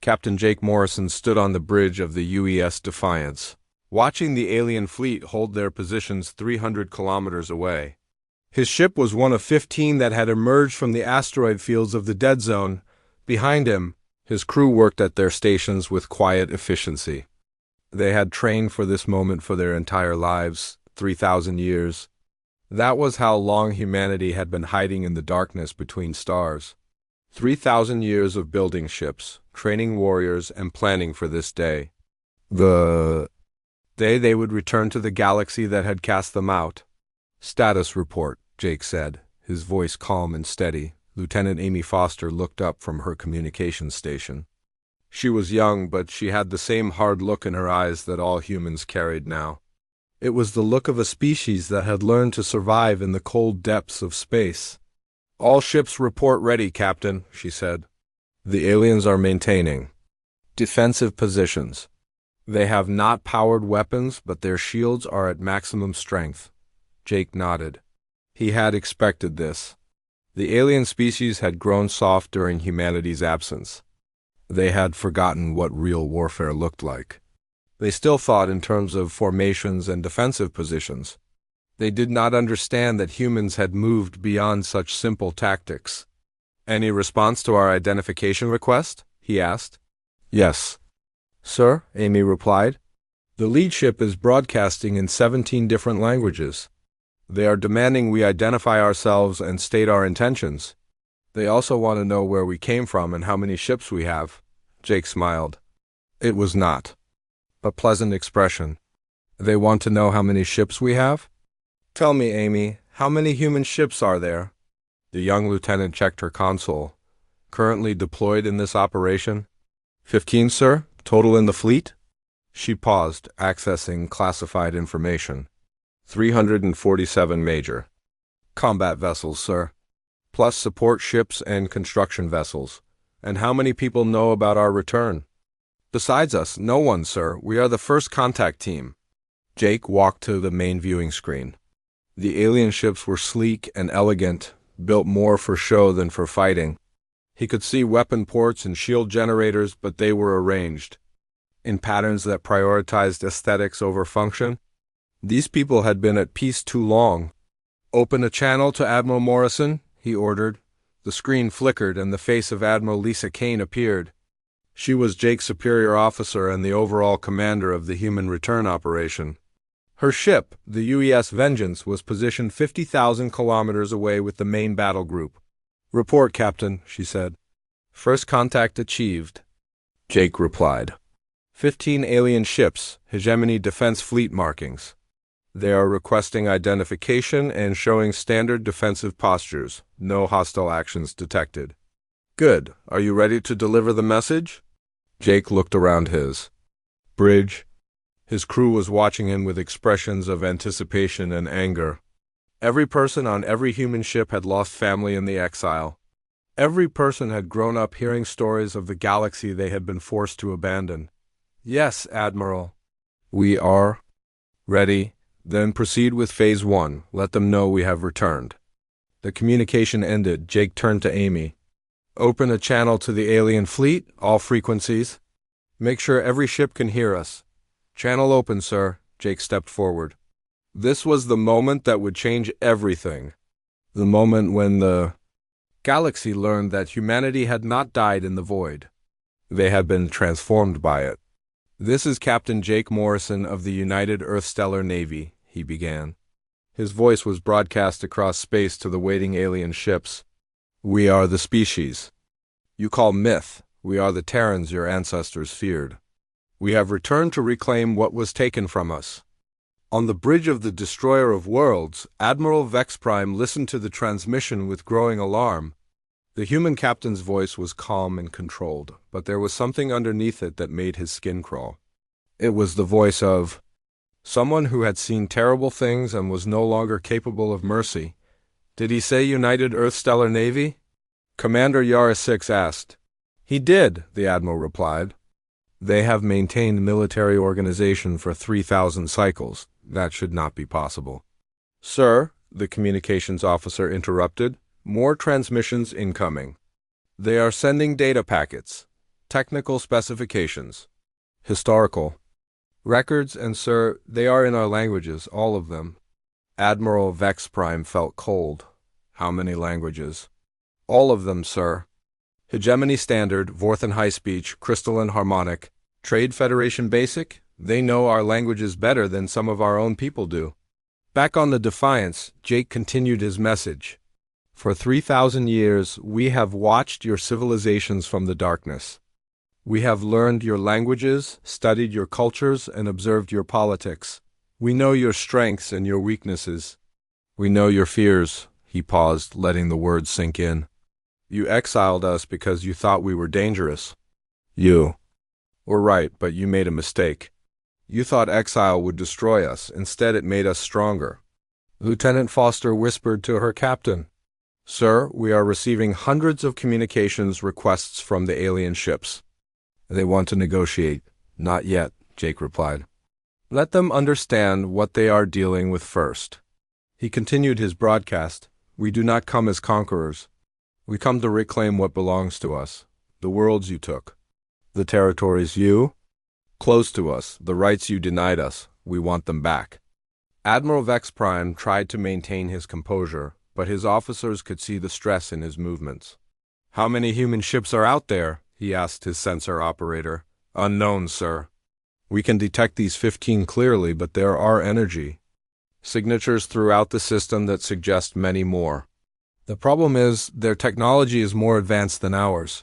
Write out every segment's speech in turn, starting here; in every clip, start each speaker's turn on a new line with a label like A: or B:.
A: Captain Jake Morrison stood on the bridge of the UES Defiance, watching the alien fleet hold their positions 300 kilometers away. His ship was one of 15 that had emerged from the asteroid fields of the dead zone. Behind him, his crew worked at their stations with quiet efficiency. They had trained for this moment for their entire lives, 3,000 years. That was how long humanity had been hiding in the darkness between stars. 3,000 years of building ships, training warriors, and planning for this day. The day they would return to the galaxy that had cast them out. "Status report," Jake said, his voice calm and steady. Lieutenant Amy Foster looked up from her communications station. She was young, but she had the same hard look in her eyes that all humans carried now. It was the look of a species that had learned to survive in the cold depths of space. "All ships report ready, Captain," she said. "The aliens are maintaining defensive positions. They have not powered weapons, but their shields are at maximum strength." Jake nodded. He had expected this. The alien species had grown soft during humanity's absence. They had forgotten what real warfare looked like. They still thought in terms of formations and defensive positions. They did not understand that humans had moved beyond such simple tactics. "Any response to our identification request?" he asked. "Yes, sir," Amy replied. "The lead ship is broadcasting in 17 different languages. They are demanding we identify ourselves and state our intentions. They also want to know where we came from and how many ships we have." Jake smiled. It was not a pleasant expression. "They want to know how many ships we have? Tell me, Amy, how many human ships are there?" The young lieutenant checked her console. "Currently deployed in this operation?" 15, sir, total in the fleet?" She paused, accessing classified information. 347 major combat vessels, sir, plus support ships and construction vessels. "And how many people know about our return?" "Besides us, no one, sir. We are the first contact team." Jake walked to the main viewing screen. The alien ships were sleek and elegant, built more for show than for fighting. He could see weapon ports and shield generators, but they were arranged in patterns that prioritized aesthetics over function. These people had been at peace too long. "Open a channel to Admiral Morrison," he ordered. The screen flickered and the face of Admiral Lisa Kane appeared. She was Jake's superior officer and the overall commander of the human return operation. Her ship, the UES Vengeance, was positioned 50,000 kilometers away with the main battle group. "Report, Captain," she said. "First contact achieved," Jake replied. 15 alien ships, Hegemony Defense Fleet markings. They are requesting identification and showing standard defensive postures. No hostile actions detected. "Good. Are you ready to deliver the message?" Jake looked around his bridge. His crew was watching him with expressions of anticipation and anger. Every person on every human ship had lost family in the exile. Every person had grown up hearing stories of the galaxy they had been forced to abandon. "Yes, Admiral. We are ready. Then proceed with Phase 1. Let them know we have returned." The communication ended. Jake turned to Amy. "Open a channel to the alien fleet, all frequencies. Make sure every ship can hear us." "Channel open, sir." Jake stepped forward. This was the moment that would change everything. The moment when the galaxy learned that humanity had not died in the void. They had been transformed by it. "This is Captain Jake Morrison of the United Earth Stellar Navy," he began. His voice was broadcast across space to the waiting alien ships. "We are the species you call myth. We are the Terrans your ancestors feared. We have returned to reclaim what was taken from us." On the bridge of the Destroyer of Worlds, Admiral Vex Prime listened to the transmission with growing alarm. The human captain's voice was calm and controlled, but there was something underneath it that made his skin crawl. It was the voice of someone who had seen terrible things and was no longer capable of mercy. "Did he say United Earth Stellar Navy?" Commander Yara 6 asked. "He did," the Admiral replied. "They have maintained military organization for 3,000 cycles. That should not be possible." "Sir," the communications officer interrupted, "more transmissions incoming. They are sending data packets. Technical specifications. Historical. Records, and sir, they are in our languages, all of them. Admiral Vex Prime felt cold. How many languages? All of them, sir. Hegemony Standard, Vorthen High Speech, Crystalline Harmonic, Trade Federation Basic, they know our languages better than some of our own people do. Back on the Defiance, Jake continued his message. For 3,000 years, we have watched your civilizations from the darkness. We have learned your languages, studied your cultures, and observed your politics. We know your strengths and your weaknesses. We know your fears. He paused, letting the words sink in. You exiled us because you thought we were dangerous. You were right, but you made a mistake. You thought exile would destroy us. Instead, it made us stronger. Lieutenant Foster whispered to her captain. Sir, we are receiving hundreds of communications requests from the alien ships. They want to negotiate. Not yet, Jake replied. Let them understand what they are dealing with first. He continued his broadcast. We do not come as conquerors. We come to reclaim what belongs to us. The worlds you took. The territories you close to us, the rights you denied us, we want them back. Admiral Vex Prime tried to maintain his composure, but his officers could see the stress in his movements. How many human ships are out there? He asked his sensor operator. Unknown, sir. We can detect these 15 clearly, but there are energy signatures throughout the system that suggest many more. The problem is, their technology is more advanced than ours.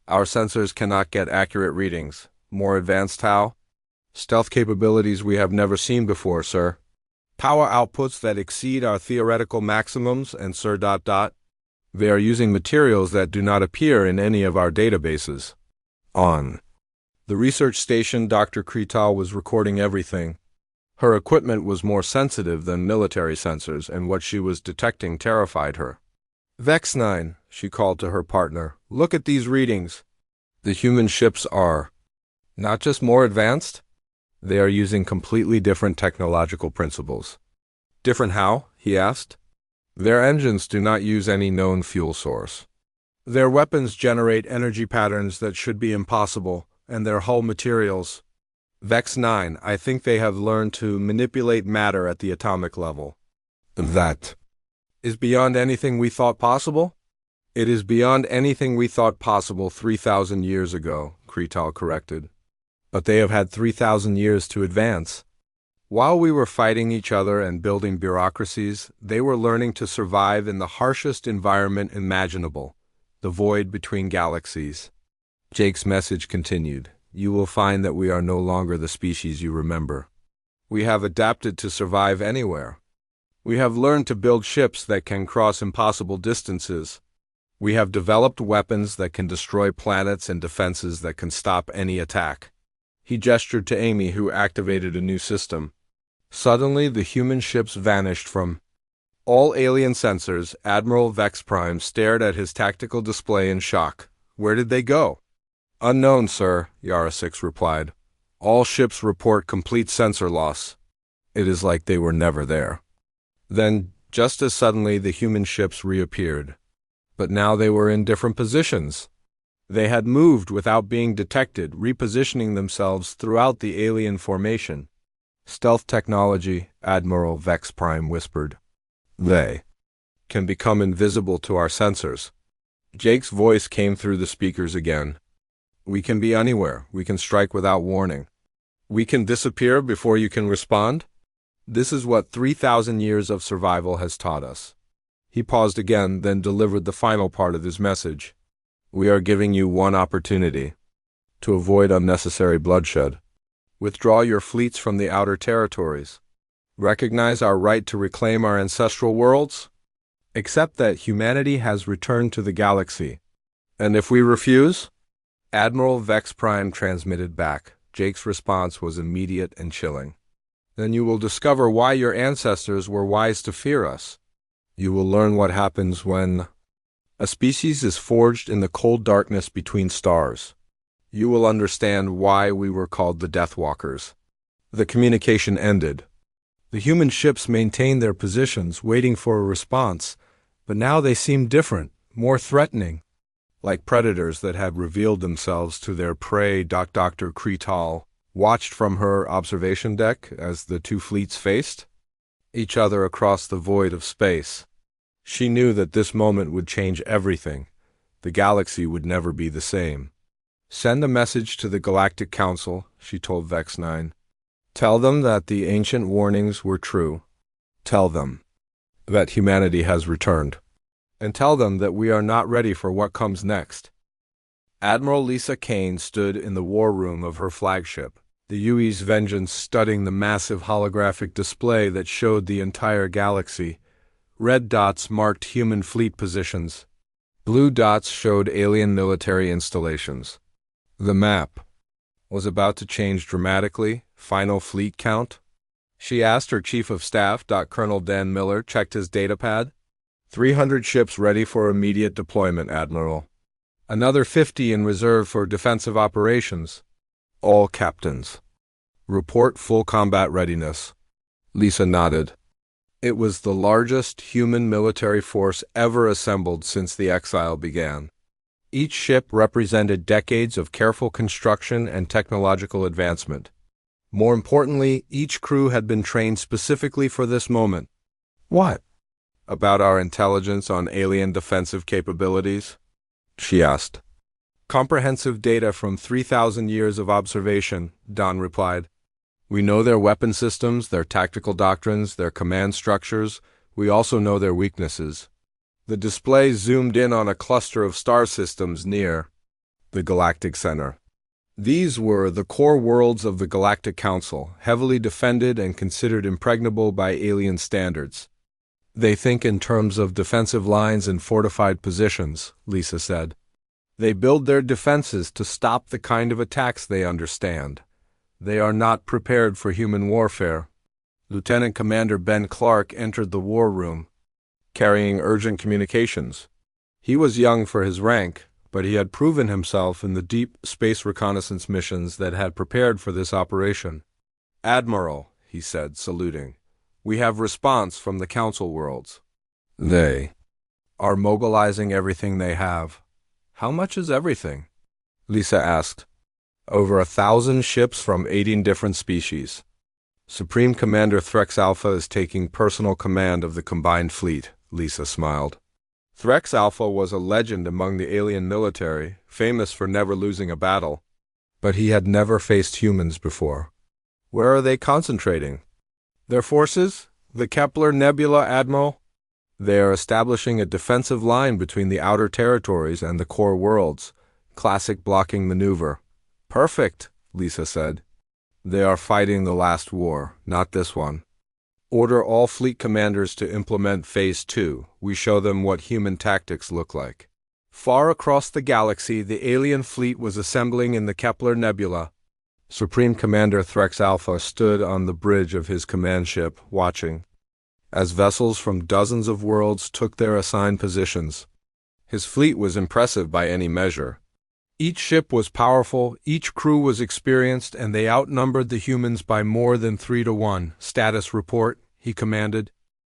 A: Our sensors cannot get accurate readings. More advanced how? Stealth capabilities we have never seen before, sir. Power outputs that exceed our theoretical maximums, and sir ... They are using materials that do not appear in any of our databases. On the research station, Dr. Kretal was recording everything. Her equipment was more sensitive than military sensors, and what she was detecting terrified her. Vex 9, she called to her partner, look at these readings. The human ships are not just more advanced, they are using completely different technological principles. Different how? He asked. Their engines do not use any known fuel source. Their weapons generate energy patterns that should be impossible, and their hull materials. Vex 9, I think they have learned to manipulate matter at the atomic level. That is beyond anything we thought possible? It is beyond anything we thought possible 3,000 years ago, Kretal corrected. But they have had 3,000 years to advance. While we were fighting each other and building bureaucracies, they were learning to survive in the harshest environment imaginable, the void between galaxies. Jake's message continued. You will find that we are no longer the species you remember. We have adapted to survive anywhere. We have learned to build ships that can cross impossible distances. We have developed weapons that can destroy planets and defenses that can stop any attack. He gestured to Amy, who activated a new system. Suddenly, the human ships vanished from all alien sensors. Admiral Vex Prime stared at his tactical display in shock. Where did they go? Unknown, sir, Yara 6 replied. All ships report complete sensor loss. It is like they were never there. Then, just as suddenly, the human ships reappeared. But now they were in different positions. They had moved without being detected, repositioning themselves throughout the alien formation. Stealth technology, Admiral Vex Prime whispered. They can become invisible to our sensors. Jake's voice came through the speakers again. We can be anywhere. We can strike without warning. We can disappear before you can respond. This is what 3,000 years of survival has taught us. He paused again, then delivered the final part of his message. We are giving you one opportunity to avoid unnecessary bloodshed. Withdraw your fleets from the outer territories. Recognize our right to reclaim our ancestral worlds. Accept that humanity has returned to the galaxy. And if we refuse? Admiral Vex Prime transmitted back. Jake's response was immediate and chilling. Then you will discover why your ancestors were wise to fear us. You will learn what happens when a species is forged in the cold darkness between stars. You will understand why we were called the Deathwalkers. The communication ended. The human ships maintained their positions, waiting for a response, but now they seemed different, more threatening. like predators that had revealed themselves to their prey. Dr. Cretal watched from her observation deck as the two fleets faced each other across the void of space. She knew that this moment would change everything. The galaxy would never be the same. "Send a message to the Galactic Council," she told Vex 9. "Tell them that the ancient warnings were true. Tell them that humanity has returned. And tell them that we are not ready for what comes next." Admiral Lisa Kane stood in the war room of her flagship, the UE's Vengeance, studying the massive holographic display that showed the entire galaxy. Red dots marked human fleet positions. Blue dots showed alien military installations. The map was about to change dramatically. Final fleet count? She asked her Chief of Staff. Colonel Dan Miller checked his datapad. 300 ships ready for immediate deployment, Admiral. Another 50 in reserve for defensive operations. All captains. Report full combat readiness. Lisa nodded. It was the largest human military force ever assembled since the exile began. Each ship represented decades of careful construction and technological advancement. More importantly, each crew had been trained specifically for this moment. "What about our intelligence on alien defensive capabilities?" she asked. "Comprehensive data from 3,000 years of observation," Don replied. "We know their weapon systems, their tactical doctrines, their command structures. We also know their weaknesses." The display zoomed in on a cluster of star systems near the Galactic Center. These were the core worlds of the Galactic Council, heavily defended and considered impregnable by alien standards. "They think in terms of defensive lines and fortified positions," Lisa said. "They build their defenses to stop the kind of attacks they understand. They are not prepared for human warfare." Lieutenant Commander Ben Clark entered the war room, carrying urgent communications. He was young for his rank, but he had proven himself in the deep space reconnaissance missions that had prepared for this operation. "Admiral," he said, saluting, "we have response from the Council worlds. They are mobilizing everything they have." "How much is everything?" Lisa asked. "Over 1,000 ships from 18 different species. Supreme Commander Threx Alpha is taking personal command of the combined fleet," Lisa smiled. Threx Alpha was a legend among the alien military, famous for never losing a battle. But he had never faced humans before. "Where are they concentrating their forces?" "The Kepler Nebula, Admiral. They are establishing a defensive line between the outer territories and the core worlds. Classic blocking maneuver." "Perfect," Lisa said. "They are fighting the last war, not this one. Order all fleet commanders to implement Phase 2. We show them what human tactics look like." Far across the galaxy, the alien fleet was assembling in the Kepler Nebula. Supreme Commander Threx Alpha stood on the bridge of his command ship, watching as vessels from dozens of worlds took their assigned positions. His fleet was impressive by any measure. Each ship was powerful, each crew was experienced, and they outnumbered the humans by more than 3-1. "Status report," he commanded.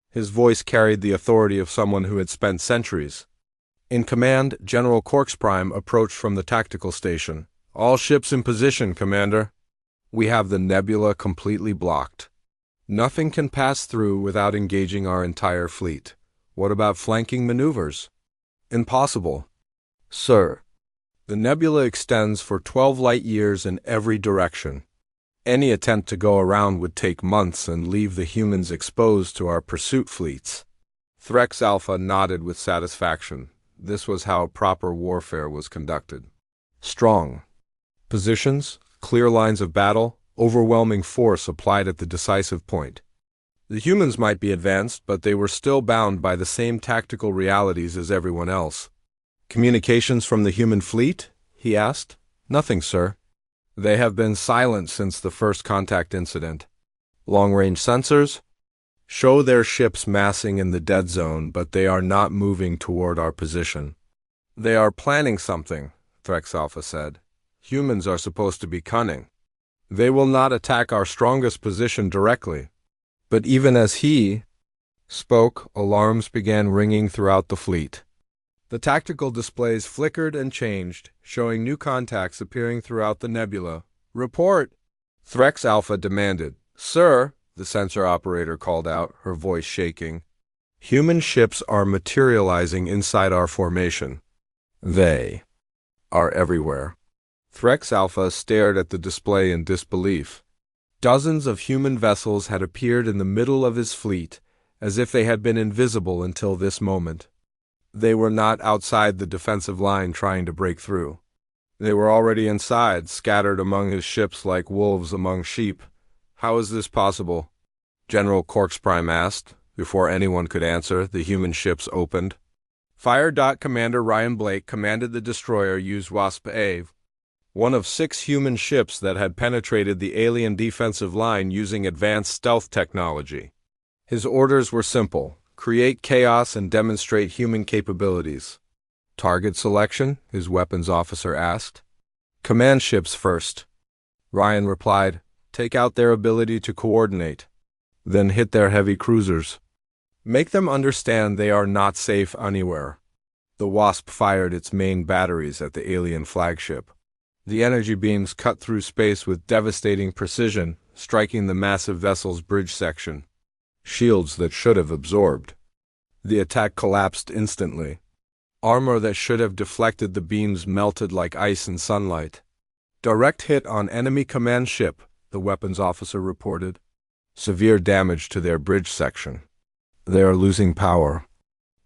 A: His voice carried the authority of someone who had spent centuries. In command, General Corksprime approached from the tactical station. "All ships in position, Commander. We have the nebula completely blocked. Nothing can pass through without engaging our entire fleet." "What about flanking maneuvers?" "Impossible, sir. The nebula extends for 12 light years in every direction. Any attempt to go around would take months and leave the humans exposed to our pursuit fleets." Threx Alpha nodded with satisfaction. This was how proper warfare was conducted. Strong positions, clear lines of battle, overwhelming force applied at the decisive point. The humans might be advanced, but they were still bound by the same tactical realities as everyone else. "Communications from the human fleet?" he asked. "Nothing, sir. They have been silent since the first contact incident." "Long-range sensors?" "Show their ships massing in the dead zone, but they are not moving toward our position." "They are planning something," Threx Alpha said. "Humans are supposed to be cunning. They will not attack our strongest position directly." But even as he spoke, alarms began ringing throughout the fleet. The tactical displays flickered and changed, showing new contacts appearing throughout the nebula. "Report!" Threx Alpha demanded. "Sir," the sensor operator called out, her voice shaking. "Human ships are materializing inside our formation. They are everywhere." Threx Alpha stared at the display in disbelief. Dozens of human vessels had appeared in the middle of his fleet, as if they had been invisible until this moment. They were not outside the defensive line trying to break through. They were already inside, scattered among his ships like wolves among sheep. "How is this possible?" General Corks Prime asked. Before anyone could answer, the human ships opened. Fire. Commander Ryan Blake commanded the destroyer use Wasp-A, one of 6 human ships that had penetrated the alien defensive line using advanced stealth technology. His orders were simple: create chaos and demonstrate human capabilities. "Target selection?" his weapons officer asked. "Command ships first." Ryan replied, "Take out their ability to coordinate. Then hit their heavy cruisers. Make them understand they are not safe anywhere." The Wasp fired its main batteries at the alien flagship. The energy beams cut through space with devastating precision, striking the massive vessel's bridge section. Shields that should have absorbed. The attack collapsed instantly. Armor that should have deflected the beams melted like ice in sunlight. "Direct hit on enemy command ship," the weapons officer reported. "Severe damage to their bridge section. They are losing power."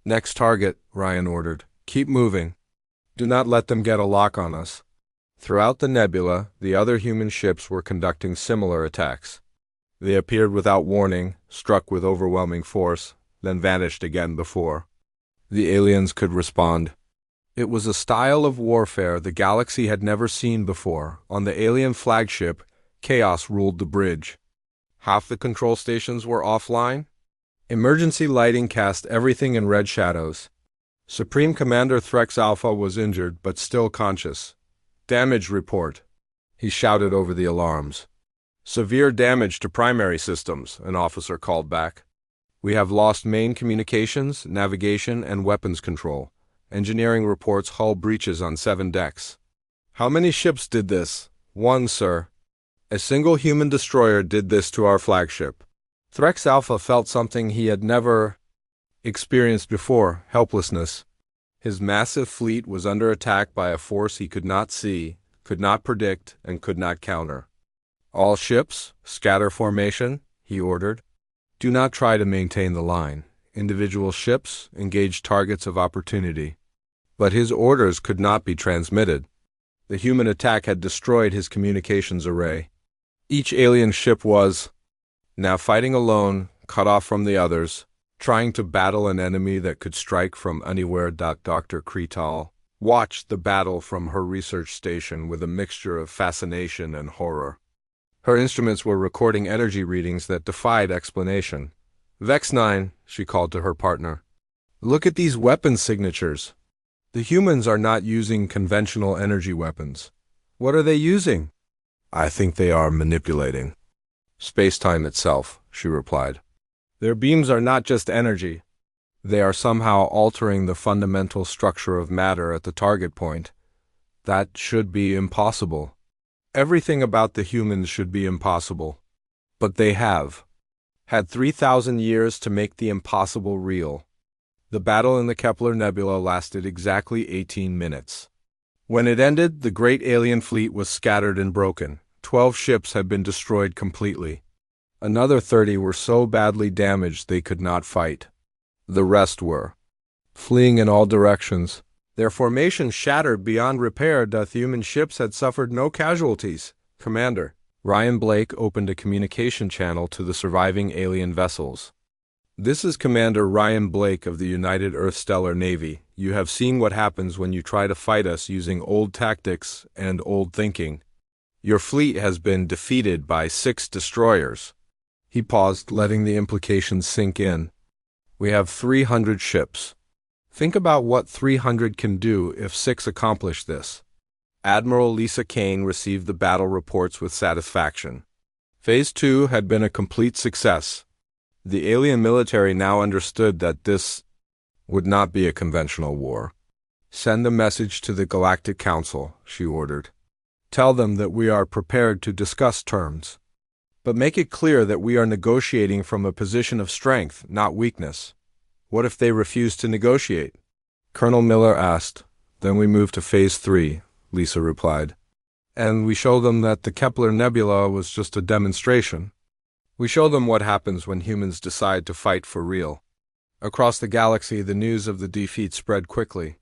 A: "Next target," Ryan ordered. "Keep moving. Do not let them get a lock on us." Throughout the nebula, the other human ships were conducting similar attacks. They appeared without warning, struck with overwhelming force, then vanished again before the aliens could respond. It was a style of warfare the galaxy had never seen before. On the alien flagship, chaos ruled the bridge. Half the control stations were offline. Emergency lighting cast everything in red shadows. Supreme Commander Threx Alpha was injured but still conscious. "Damage report," he shouted over the alarms. "Severe damage to primary systems," an officer called back. "We have lost main communications, navigation, and weapons control. Engineering reports hull breaches on 7 decks. "How many ships did this?" "1, sir. A single human destroyer did this to our flagship." Threx Alpha felt something he had never experienced before: helplessness. His massive fleet was under attack by a force he could not see, could not predict, and could not counter. "All ships, scatter formation," he ordered. "Do not try to maintain the line. Individual ships, engage targets of opportunity." But his orders could not be transmitted. The human attack had destroyed his communications array. Each alien ship was now fighting alone, cut off from the others, trying to battle an enemy that could strike from anywhere. Dr. Kretal watched the battle from her research station with a mixture of fascination and horror. Her instruments were recording energy readings that defied explanation. "Vex 9, she called to her partner. "Look at these weapon signatures. The humans are not using conventional energy weapons. What are they using?" "I think they are manipulating space-time itself," she replied. "Their beams are not just energy. They are somehow altering the fundamental structure of matter at the target point. That should be impossible. Everything about the humans should be impossible. But they have had 3,000 years to make the impossible real." The battle in the Kepler Nebula lasted exactly 18 minutes. When it ended, the great alien fleet was scattered and broken. 12 ships had been destroyed completely. Another 30 were so badly damaged they could not fight. The rest were fleeing in all directions. Their formation shattered beyond repair. The human ships had suffered no casualties. "Commander." Ryan Blake opened a communication channel to the surviving alien vessels. "This is Commander Ryan Blake of the United Earth Stellar Navy. You have seen what happens when you try to fight us using old tactics and old thinking. Your fleet has been defeated by 6 destroyers." He paused, letting the implications sink in. "We have 300 ships. Think about what 300 can do if 6 accomplish this." Admiral Lisa Kane received the battle reports with satisfaction. Phase 2 had been a complete success. The alien military now understood that this would not be a conventional war. Send a message to the Galactic Council, she ordered. Tell them that we are prepared to discuss terms. But make it clear that we are negotiating from a position of strength, not weakness. What if they refuse to negotiate? Colonel Miller asked. Then we move to Phase 3, Lisa replied. And we show them that the Kepler Nebula was just a demonstration. We show them what happens when humans decide to fight for real. Across the galaxy, the news of the defeat spread quickly.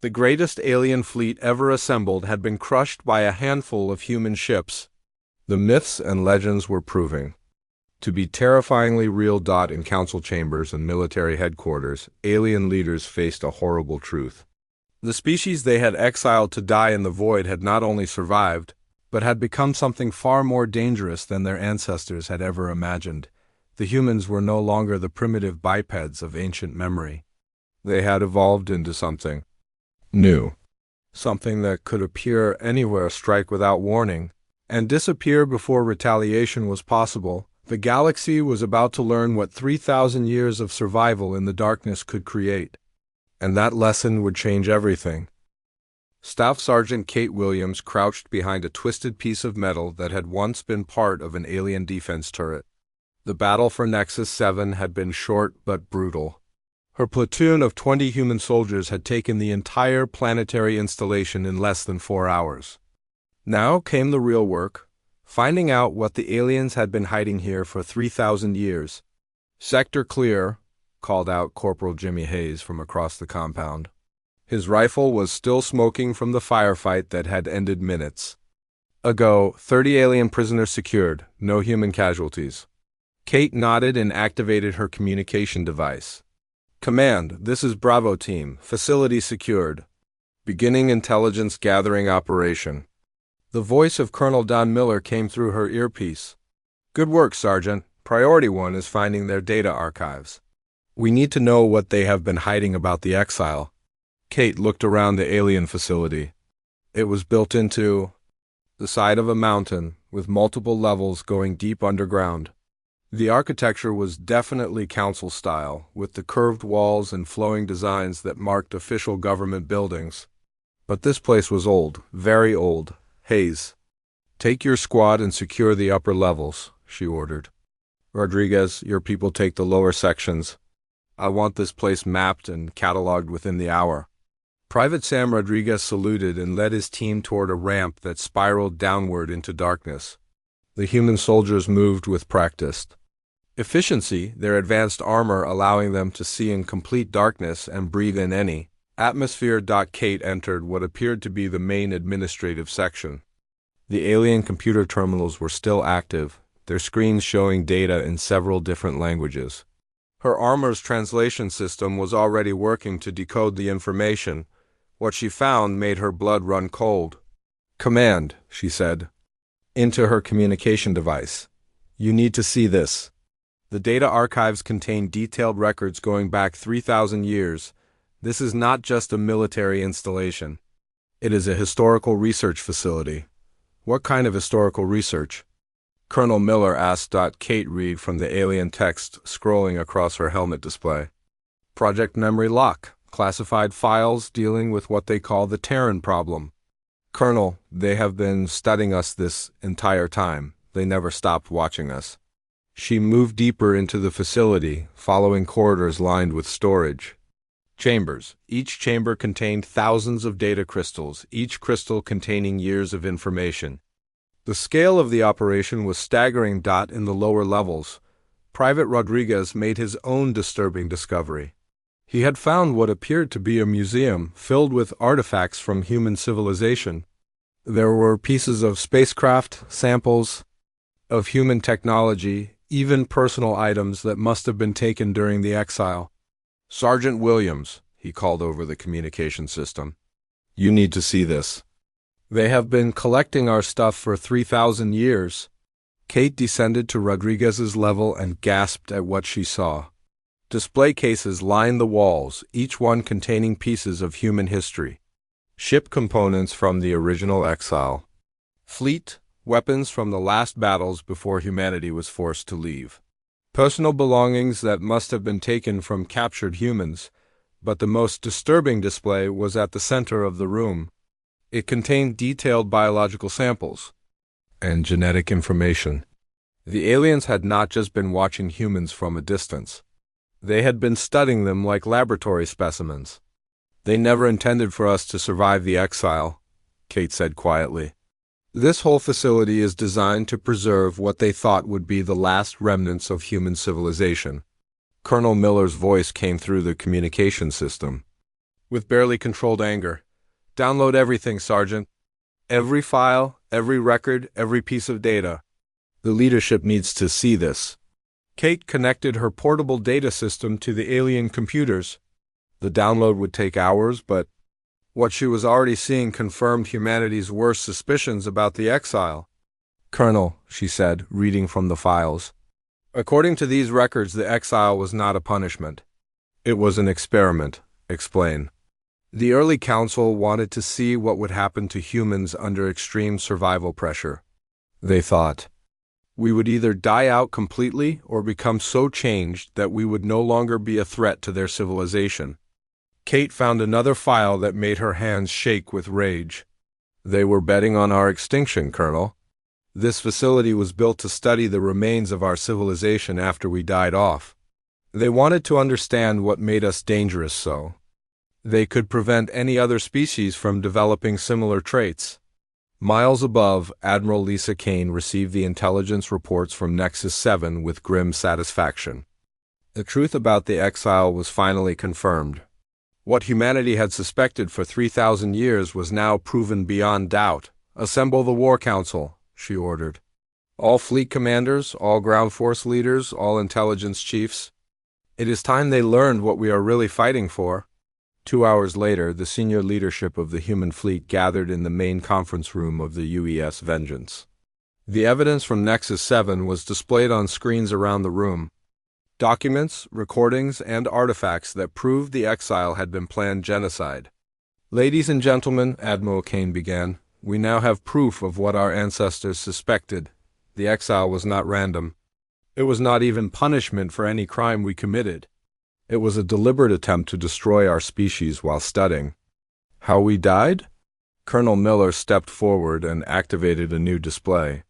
A: The greatest alien fleet ever assembled had been crushed by a handful of human ships. The myths and legends were proving to be terrifyingly real. In council chambers and military headquarters, alien leaders faced a horrible truth. The species they had exiled to die in the void had not only survived, but had become something far more dangerous than their ancestors had ever imagined. The humans were no longer the primitive bipeds of ancient memory. They had evolved into something new. Something that could appear anywhere, strike without warning, and disappear before retaliation was possible. The galaxy was about to learn what 3,000 years of survival in the darkness could create. And that lesson would change everything. Staff Sergeant Kate Williams crouched behind a twisted piece of metal that had once been part of an alien defense turret. The battle for Nexus 7 had been short but brutal. Her platoon of 20 human soldiers had taken the entire planetary installation in less than 4 hours. Now came the real work, finding out what the aliens had been hiding here for 3,000 years. Sector clear, called out Corporal Jimmy Hayes from across the compound. His rifle was still smoking from the firefight that had ended minutes ago. 30 alien prisoners secured, no human casualties. Kate nodded and activated her communication device. Command, this is Bravo Team, facility secured. Beginning intelligence gathering operation. The voice of Colonel Don Miller came through her earpiece. Good work, Sergeant. Priority 1 is finding their data archives. We need to know what they have been hiding about the exile. Kate looked around the alien facility. It was built into the side of a mountain, with multiple levels going deep underground. The architecture was definitely council style, with the curved walls and flowing designs that marked official government buildings. But this place was old, very old. Hayes, take your squad and secure the upper levels, she ordered. Rodriguez, your people take the lower sections. I want this place mapped and cataloged within the hour. Private Sam Rodriguez saluted and led his team toward a ramp that spiraled downward into darkness. The human soldiers moved with practiced efficiency, their advanced armor allowing them to see in complete darkness and breathe in any atmosphere. Kate entered what appeared to be the main administrative section. The alien computer terminals were still active, their screens showing data in several different languages. Her armor's translation system was already working to decode the information. What she found made her blood run cold. Command, she said, into her communication device. You need to see this. The data archives contain detailed records going back 3,000 years. This is not just a military installation. It is a historical research facility. What kind of historical research? Colonel Miller asked. Kate read from the alien text scrolling across her helmet display. Project Memory Lock. Classified files dealing with what they call the Terran problem. Colonel, they have been studying us this entire time. They never stopped watching us. She moved deeper into the facility, following corridors lined with storage chambers. Each chamber contained thousands of data crystals, each crystal containing years of information. The scale of the operation was staggering. In the lower levels, Private Rodriguez made his own disturbing discovery. He had found what appeared to be a museum filled with artifacts from human civilization. There were pieces of spacecraft, samples of human technology, even personal items that must have been taken during the exile. Sergeant Williams, he called over the communication system. You need to see this. They have been collecting our stuff for 3,000 years. Kate descended to Rodriguez's level and gasped at what she saw. Display cases lined the walls, each one containing pieces of human history. Ship components from the original exile. Fleet, weapons from the last battles before humanity was forced to leave. Personal belongings that must have been taken from captured humans. But the most disturbing display was at the center of the room. It contained detailed biological samples and genetic information. The aliens had not just been watching humans from a distance. They had been studying them like laboratory specimens. They never intended for us to survive the exile, Kate said quietly. This whole facility is designed to preserve what they thought would be the last remnants of human civilization. Colonel Miller's voice came through the communication system. With barely controlled anger. Download everything, Sergeant. Every file, every record, every piece of data. The leadership needs to see this. Kate connected her portable data system to the alien computers. The download would take hours, but what she was already seeing confirmed humanity's worst suspicions about the exile. Colonel, she said, reading from the files. According to these records, the exile was not a punishment. It was an experiment. Explain. The early council wanted to see what would happen to humans under extreme survival pressure. They thought, we would either die out completely or become so changed that we would no longer be a threat to their civilization. Kate found another file that made her hands shake with rage. They were betting on our extinction, Colonel. This facility was built to study the remains of our civilization after we died off. They wanted to understand what made us dangerous so they could prevent any other species from developing similar traits. Miles above, Admiral Lisa Kane received the intelligence reports from Nexus 7 with grim satisfaction. The truth about the exile was finally confirmed. What humanity had suspected for 3,000 years was now proven beyond doubt. Assemble the War Council, she ordered. All fleet commanders, all ground force leaders, all intelligence chiefs. It is time they learned what we are really fighting for. 2 hours later, the senior leadership of the human fleet gathered in the main conference room of the UES Vengeance. The evidence from Nexus 7 was displayed on screens around the room. Documents, recordings, and artifacts that proved the exile had been planned genocide. Ladies and gentlemen, Admiral Kane began, we now have proof of what our ancestors suspected. The exile was not random. It was not even punishment for any crime we committed. It was a deliberate attempt to destroy our species while studying. How we died? Colonel Miller stepped forward and activated a new display.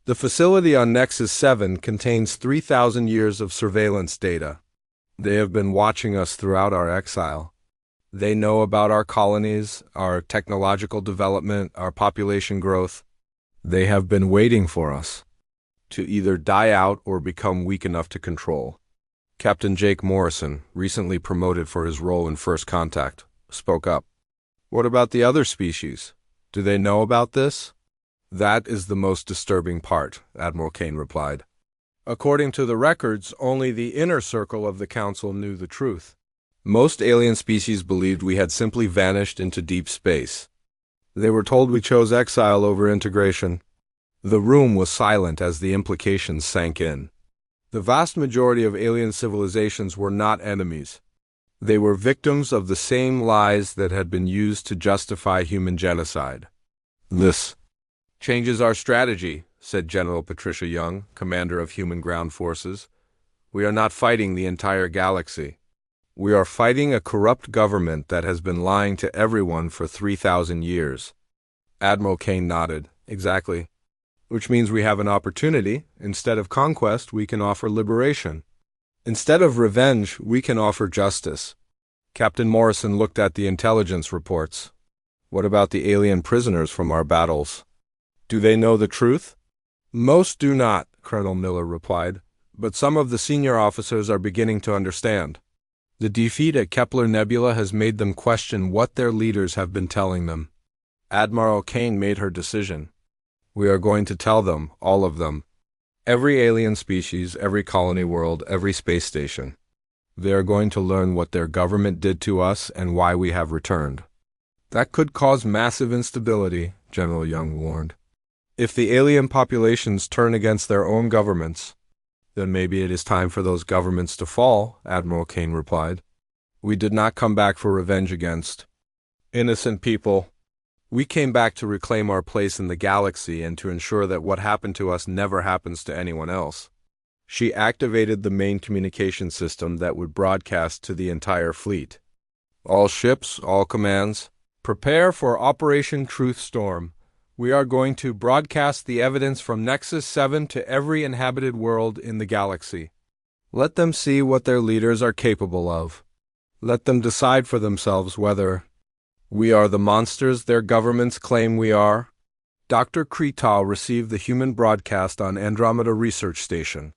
A: The facility on Nexus 7 contains 3,000 years of surveillance data. They have been watching us throughout our exile. They know about our colonies, our technological development, our population growth. They have been waiting for us to either die out or become weak enough to control. Captain Jake Morrison, recently promoted for his role in First Contact, spoke up. What about the other species? Do they know about this? That is the most disturbing part, Admiral Kane replied. According to the records, only the inner circle of the Council knew the truth. Most alien species believed we had simply vanished into deep space. They were told we chose exile over integration. The room was silent as the implications sank in. The vast majority of alien civilizations were not enemies. They were victims of the same lies that had been used to justify human genocide. This changes our strategy, said General Patricia Young, commander of Human Ground Forces. We are not fighting the entire galaxy. We are fighting a corrupt government that has been lying to everyone for 3,000 years. Admiral Kane nodded. Exactly. Which means we have an opportunity. Instead of conquest, we can offer liberation. Instead of revenge, we can offer justice. Captain Morrison looked at the intelligence reports. What about the alien prisoners from our battles? Do they know the truth? Most do not, Colonel Miller replied, but some of the senior officers are beginning to understand. The defeat at Kepler Nebula has made them question what their leaders have been telling them. Admiral Kane made her decision. We are going to tell them, all of them. Every alien species, every colony world, every space station. They are going to learn what their government did to us and why we have returned. That could cause massive instability, General Young warned. If the alien populations turn against their own governments, then maybe it is time for those governments to fall, Admiral Kane replied. We did not come back for revenge against innocent people. We came back to reclaim our place in the galaxy and to ensure that what happened to us never happens to anyone else. She activated the main communication system that would broadcast to the entire fleet. All ships, all commands, prepare for Operation Truth Storm. We are going to broadcast the evidence from Nexus 7 to every inhabited world in the galaxy. Let them see what their leaders are capable of. Let them decide for themselves whether we are the monsters their governments claim we are. Dr. Kretal received the human broadcast on Andromeda Research Station.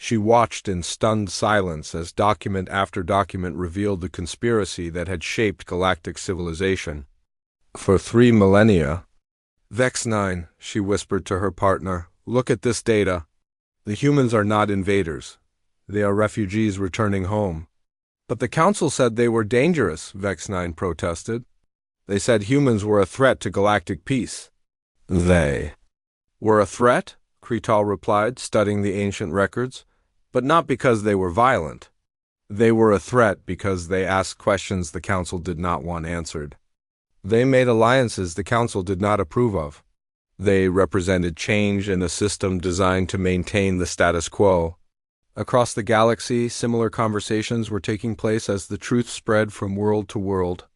A: She watched in stunned silence as document after document revealed the conspiracy that had shaped galactic civilization. For 3 millennia, Vex 9, she whispered to her partner, look at this data. The humans are not invaders. They are refugees returning home. But the Council said they were dangerous, Vex 9 protested. They said humans were a threat to galactic peace. They were a threat? Kretal replied, studying the ancient records. But not because they were violent. They were a threat because they asked questions the Council did not want answered. They made alliances the Council did not approve of. They represented change in a system designed to maintain the status quo. Across the galaxy, similar conversations were taking place as the truth spread from world to world.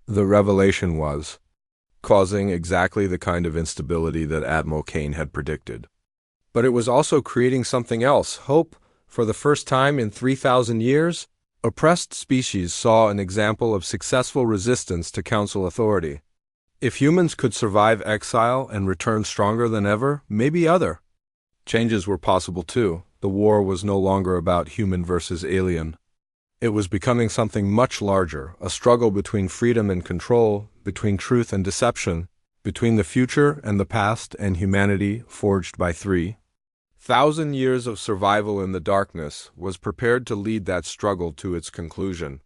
A: The revelation was causing exactly the kind of instability that Admiral Kane had predicted. But it was also creating something else, hope. For the first time in 3,000 years, oppressed species saw an example of successful resistance to Council authority. If humans could survive exile and return stronger than ever, maybe other changes were possible too. The war was no longer about human versus alien. It was becoming something much larger, a struggle between freedom and control, between truth and deception, between the future and the past and humanity forged by 3,000 years of survival in the darkness was prepared to lead that struggle to its conclusion.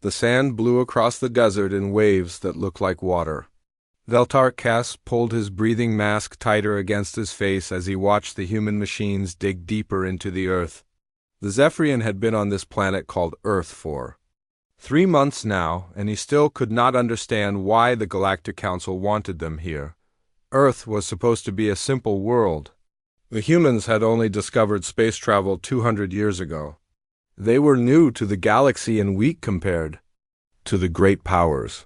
A: The sand blew across the desert in waves that looked like water. Veltar Kess pulled his breathing mask tighter against his face as he watched the human machines dig deeper into the earth. The Zephyrian had been on this planet called Earth for 3 months now, and he still could not understand why the Galactic Council wanted them here. Earth was supposed to be a simple world. The humans had only discovered space travel 200 years ago. They were new to the galaxy and weak compared to the great powers.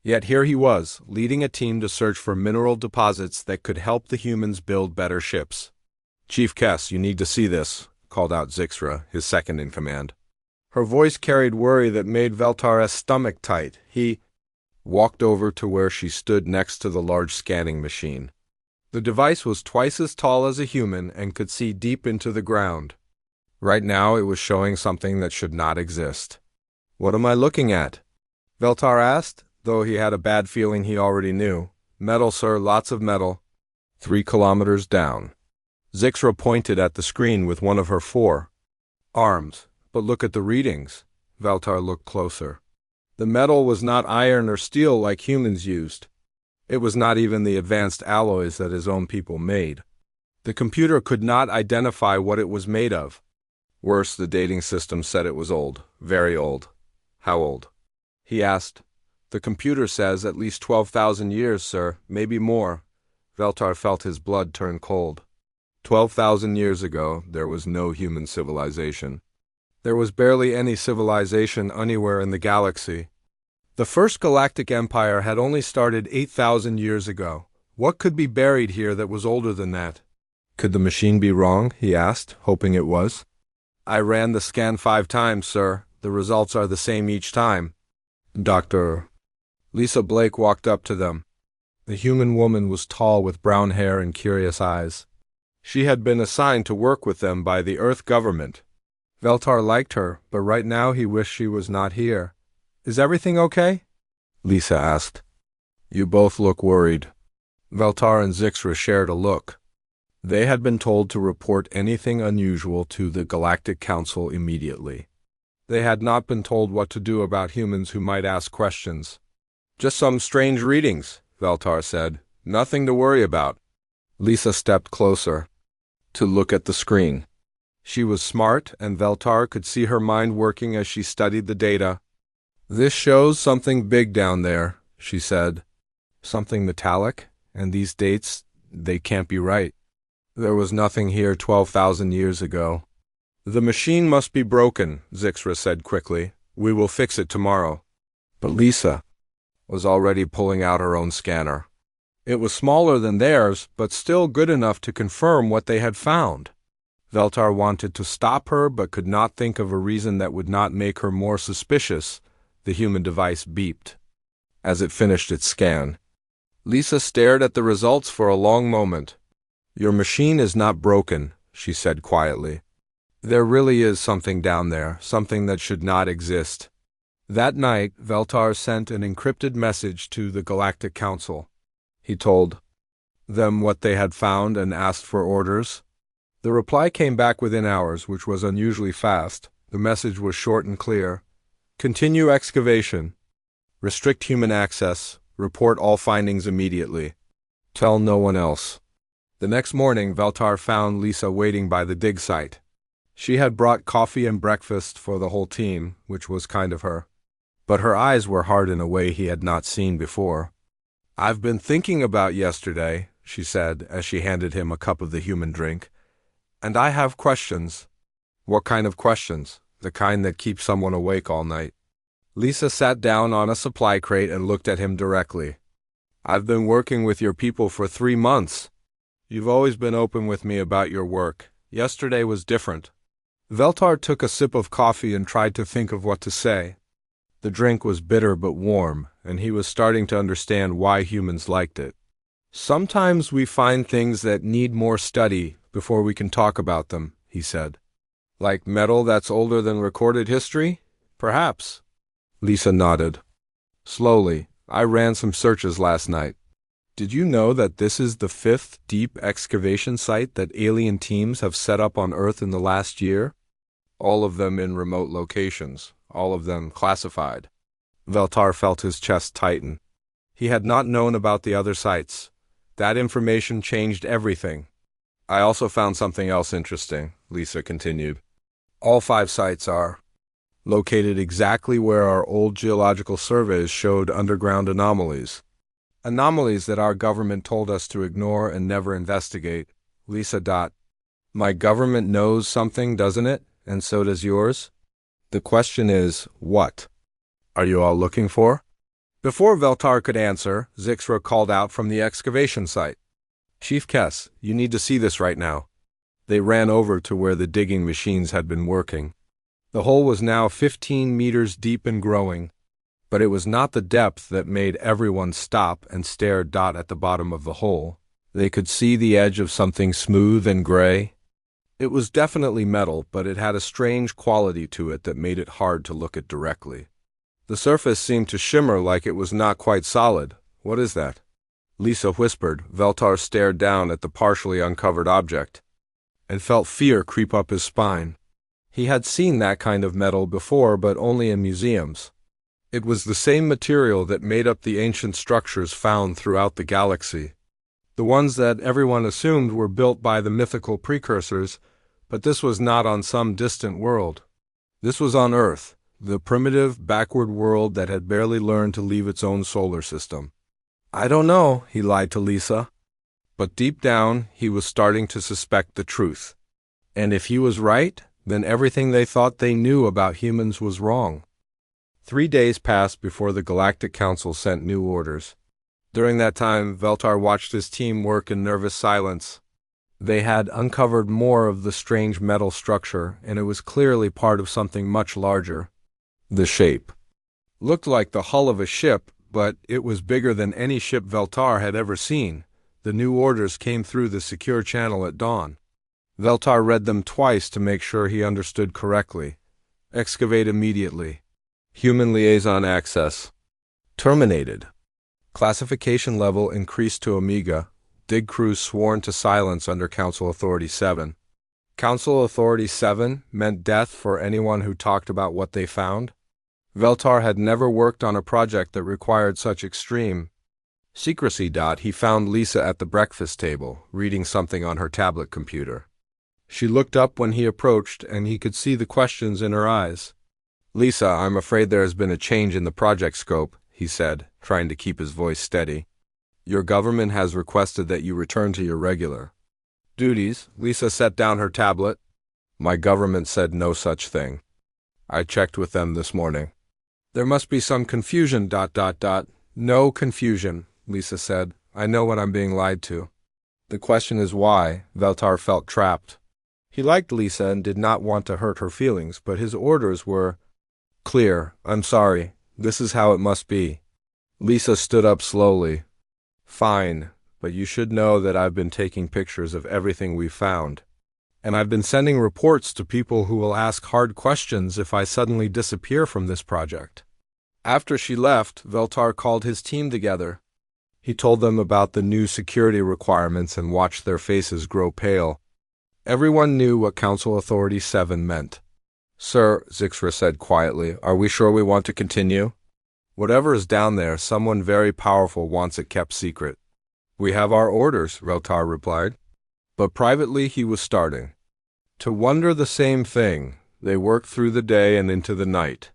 A: Yet here he was, leading a team to search for mineral deposits that could help the humans build better ships. Chief Kess, you need to see this, called out Zixra, his second in command. Her voice carried worry that made Veltar's stomach tight. He walked over to where she stood next to the large scanning machine. The device was twice as tall as a human and could see deep into the ground. Right now it was showing something that should not exist. What am I looking at? Veltar asked, though he had a bad feeling he already knew. Metal, sir, lots of metal. 3 kilometers down. Zixra pointed at the screen with one of her 4 arms. But look at the readings. Veltar looked closer. The metal was not iron or steel like humans used. It was not even the advanced alloys that his own people made. The computer could not identify what it was made of. Worse, the dating system said it was old, very old. How old? He asked. The computer says at least 12,000 years, sir, maybe more. Veltar felt his blood turn cold. 12,000 years ago, there was no human civilization. There was barely any civilization anywhere in the galaxy. The first galactic empire had only started 8,000 years ago. What could be buried here that was older than that? Could the machine be wrong? He asked, hoping it was. I ran the scan 5 times, sir. The results are the same each time. Dr. Lisa Blake walked up to them. The human woman was tall with brown hair and curious eyes. She had been assigned to work with them by the Earth government. Veltar liked her, but right now he wished she was not here. Is everything okay? Lisa asked. You both look worried. Veltar and Zixra shared a look. They had been told to report anything unusual to the Galactic Council immediately. They had not been told what to do about humans who might ask questions. Just some strange readings, Veltar said. Nothing to worry about. Lisa stepped closer to look at the screen. She was smart, and Veltar could see her mind working as she studied the data. This shows something big down there, she said. Something metallic, and these dates, they can't be right. There was nothing here 12,000 years ago. The machine must be broken, Zixra said quickly. We will fix it tomorrow. But Lisa was already pulling out her own scanner. It was smaller than theirs, but still good enough to confirm what they had found. Veltar wanted to stop her, but could not think of a reason that would not make her more suspicious. The human device beeped as it finished its scan. Lisa stared at the results for a long moment. "Your machine is not broken," she said quietly. "There really is something down there, something that should not exist." That night, Veltar sent an encrypted message to the Galactic Council. He told them what they had found and asked for orders. The reply came back within hours, which was unusually fast. The message was short and clear. Continue excavation. Restrict human access. Report all findings immediately. Tell no one else. The next morning, Veltar found Lisa waiting by the dig site. She had brought coffee and breakfast for the whole team, which was kind of her. But her eyes were hard in a way he had not seen before. "I've been thinking about yesterday," she said as she handed him a cup of the human drink. "And I have questions." "What kind of questions?" "The kind that keep someone awake all night." Lisa sat down on a supply crate and looked at him directly. "I've been working with your people for 3 months. You've always been open with me about your work. Yesterday was different." Veltar took a sip of coffee and tried to think of what to say. The drink was bitter but warm, and he was starting to understand why humans liked it. "Sometimes we find things that need more study before we can talk about them," he said. "Like metal that's older than recorded history? Perhaps." Lisa nodded. Slowly, "I ran some searches last night. Did you know that this is the 5th deep excavation site that alien teams have set up on Earth in the last year? All of them in remote locations, all of them classified." Veltar felt his chest tighten. He had not known about the other sites. That information changed everything. "I also found something else interesting," Lisa continued. "All 5 sites are located exactly where our old geological surveys showed underground anomalies. Anomalies that our government told us to ignore and never investigate." Lisa. "My government knows something, doesn't it? And so does yours? The question is, what are you all looking for?" Before Veltar could answer, Zixra called out from the excavation site. "Chief Kess, you need to see this right now." They ran over to where the digging machines had been working. The hole was now 15 meters deep and growing, but it was not the depth that made everyone stop and stare. At the bottom of the hole, they could see the edge of something smooth and gray. It was definitely metal, but it had a strange quality to it that made it hard to look at directly. The surface seemed to shimmer like it was not quite solid. "What is that?" Lisa whispered. Veltar stared down at the partially uncovered object and felt fear creep up his spine. He had seen that kind of metal before, but only in museums. It was the same material that made up the ancient structures found throughout the galaxy. The ones that everyone assumed were built by the mythical precursors, but this was not on some distant world. This was on Earth, the primitive, backward world that had barely learned to leave its own solar system. "I don't know," he lied to Lisa. But deep down, he was starting to suspect the truth. And if he was right, then everything they thought they knew about humans was wrong. 3 days passed before the Galactic Council sent new orders. During that time, Veltar watched his team work in nervous silence. They had uncovered more of the strange metal structure, and it was clearly part of something much larger. The shape looked like the hull of a ship, but it was bigger than any ship Veltar had ever seen. The new orders came through the secure channel at dawn. Veltar read them twice to make sure he understood correctly. Excavate immediately. Human liaison access terminated. Classification level increased to Omega. Dig crews sworn to silence under Council Authority 7. Council Authority 7 meant death for anyone who talked about what they found. Veltar had never worked on a project that required such extreme secrecy. He found Lisa at the breakfast table, reading something on her tablet computer. She looked up when he approached, and he could see the questions in her eyes. "Lisa, I'm afraid there has been a change in the project scope," he said, trying to keep his voice steady. "Your government has requested that you return to your regular duties." Lisa set down her tablet. "My government said no such thing. I checked with them this morning. There must be some confusion, ... No confusion, Lisa said. I know when I'm being lied to. The question is why. Veltar felt trapped. He liked Lisa and did not want to hurt her feelings, but his orders were clear. I'm sorry. This is how it must be. Lisa stood up slowly. Fine, but you should know that I've been taking pictures of everything we've found. And I've been sending reports to people who will ask hard questions if I suddenly disappear from this project. After she left, Veltar called his team together. He told them about the new security requirements and watched their faces grow pale. Everyone knew what Council Authority 7 meant. Sir, Zixra said quietly, are we sure we want to continue? Whatever is down there, someone very powerful wants it kept secret. We have our orders, Veltar replied. But privately he was starting to wonder the same thing. They worked through the day and into the night.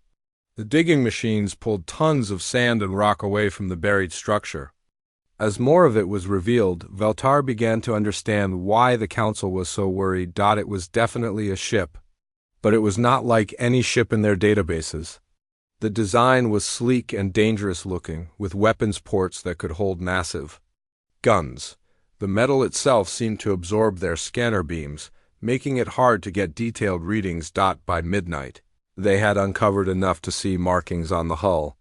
A: The digging machines pulled tons of sand and rock away from the buried structure. As more of it was revealed, Veltar began to understand why the council was so worried. It was definitely a ship, but it was not like any ship in their databases. The design was sleek and dangerous looking, with weapons ports that could hold massive guns. The metal itself seemed to absorb their scanner beams, making it hard to get detailed readings. By midnight, they had uncovered enough to see markings on the hull.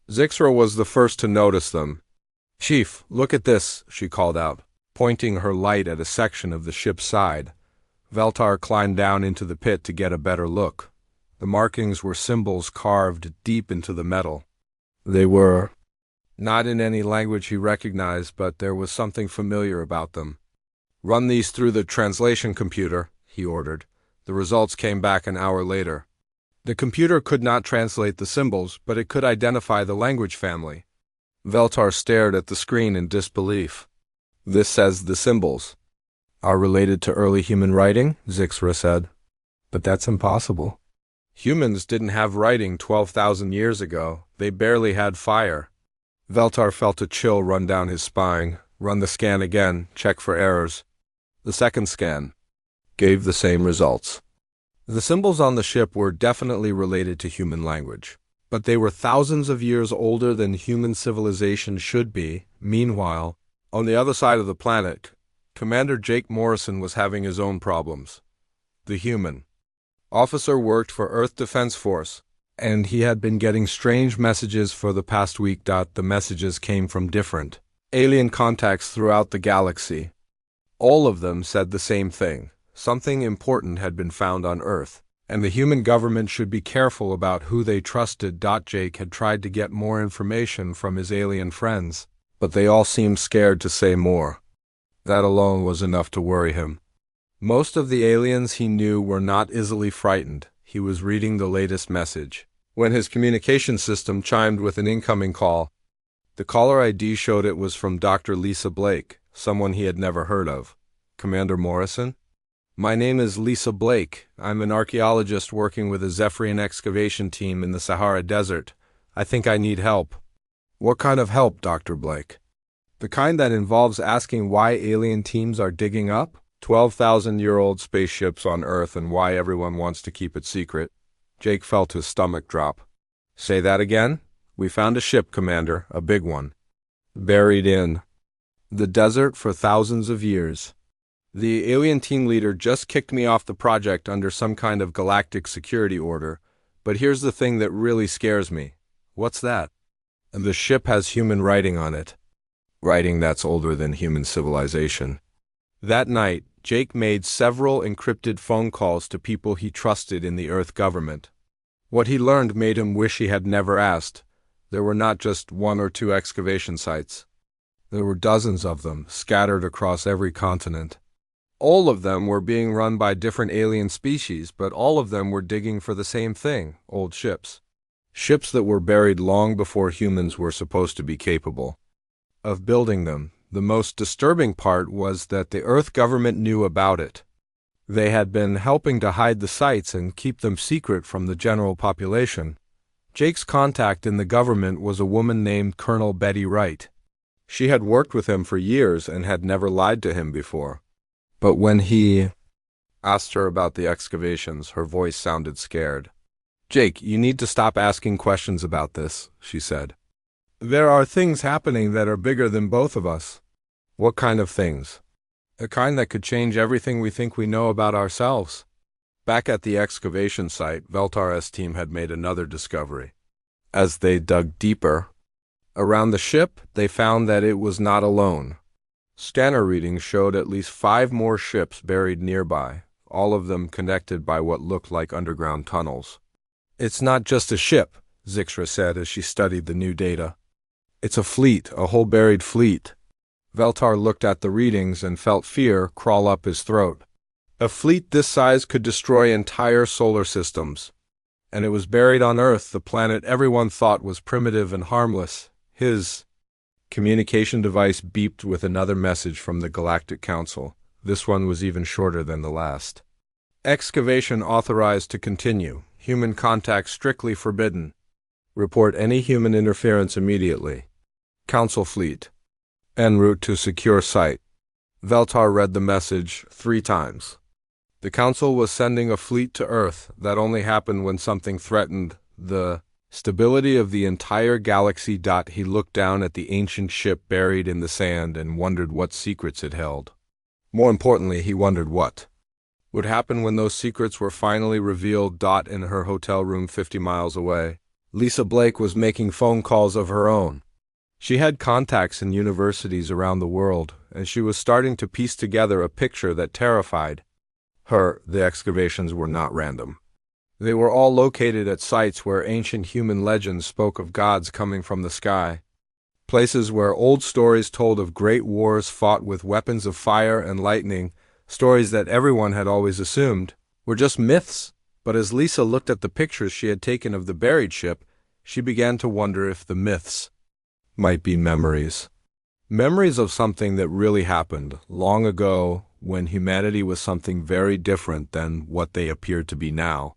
A: Zixra was the first to notice them. Chief, look at this, she called out, pointing her light at a section of the ship's side. Veltar climbed down into the pit to get a better look. The markings were symbols carved deep into the metal. They were not in any language he recognized, but there was something familiar about them. Run these through the translation computer, he ordered. The results came back an hour later. The computer could not translate the symbols, but it could identify the language family. Veltar stared at the screen in disbelief. This says the symbols are related to early human writing, Zixra said. But that's impossible. Humans didn't have writing 12,000 years ago. They barely had fire. Veltar felt a chill run down his spine. Run the scan again, check for errors. The second scan gave the same results. The symbols on the ship were definitely related to human language, but they were thousands of years older than human civilization should be. Meanwhile, on the other side of the planet, Commander Jake Morrison was having his own problems. The human officer worked for Earth Defense Force, and he had been getting strange messages for the past week. The messages came from different alien contacts throughout the galaxy. All of them said the same thing. Something important had been found on Earth, and the human government should be careful about who they trusted. Jake had tried to get more information from his alien friends, but they all seemed scared to say more. That alone was enough to worry him. Most of the aliens he knew were not easily frightened. He was reading the latest message when his communication system chimed with an incoming call. The caller ID showed it was from Dr. Lisa Blake, someone he had never heard of. Commander Morrison? My name is Lisa Blake. I'm an archaeologist working with a Zephyrian excavation team in the Sahara Desert. I think I need help. What kind of help, Dr. Blake? The kind that involves asking why alien teams are digging up 12,000-year-old spaceships on Earth and why everyone wants to keep it secret. Jake felt his stomach drop. Say that again? We found a ship, Commander, a big one. Buried in the desert for thousands of years. The alien team leader just kicked me off the project under some kind of galactic security order, but here's the thing that really scares me. What's that? The ship has human writing on it. Writing that's older than human civilization. That night, Jake made several encrypted phone calls to people he trusted in the Earth government. What he learned made him wish he had never asked. There were not just 1 or 2 excavation sites. There were dozens of them, scattered across every continent. All of them were being run by different alien species, but all of them were digging for the same thing, old ships. Ships that were buried long before humans were supposed to be capable of building them. The most disturbing part was that the Earth government knew about it. They had been helping to hide the sites and keep them secret from the general population. Jake's contact in the government was a woman named Colonel Betty Wright. She had worked with him for years and had never lied to him before. But when he asked her about the excavations, her voice sounded scared. Jake, you need to stop asking questions about this, she said. There are things happening that are bigger than both of us. What kind of things? A kind that could change everything we think we know about ourselves. Back at the excavation site, Veltar's team had made another discovery. As they dug deeper around the ship, they found that it was not alone. Scanner readings showed at least 5 more ships buried nearby, all of them connected by what looked like underground tunnels. It's not just a ship, Zixra said as she studied the new data. It's a fleet, a whole buried fleet. Veltar looked at the readings and felt fear crawl up his throat. A fleet this size could destroy entire solar systems. And it was buried on Earth, the planet everyone thought was primitive and harmless. His communication device beeped with another message from the Galactic Council. This one was even shorter than the last. Excavation authorized to continue. Human contact strictly forbidden. Report any human interference immediately. Council fleet. En route to secure site. Veltar read the message 3 times. The Council was sending a fleet to Earth. That only happened when something threatened the stability of the entire galaxy. He looked down at the ancient ship buried in the sand and wondered what secrets it held. More importantly, he wondered what would happen when those secrets were finally revealed. In her hotel room 50 miles away, Lisa Blake was making phone calls of her own. She had contacts in universities around the world, and she was starting to piece together a picture that terrified her. The excavations were not random. They were all located at sites where ancient human legends spoke of gods coming from the sky. Places where old stories told of great wars fought with weapons of fire and lightning, stories that everyone had always assumed were just myths. But as Lisa looked at the pictures she had taken of the buried ship, she began to wonder if the myths might be memories. Memories of something that really happened long ago when humanity was something very different than what they appeared to be now.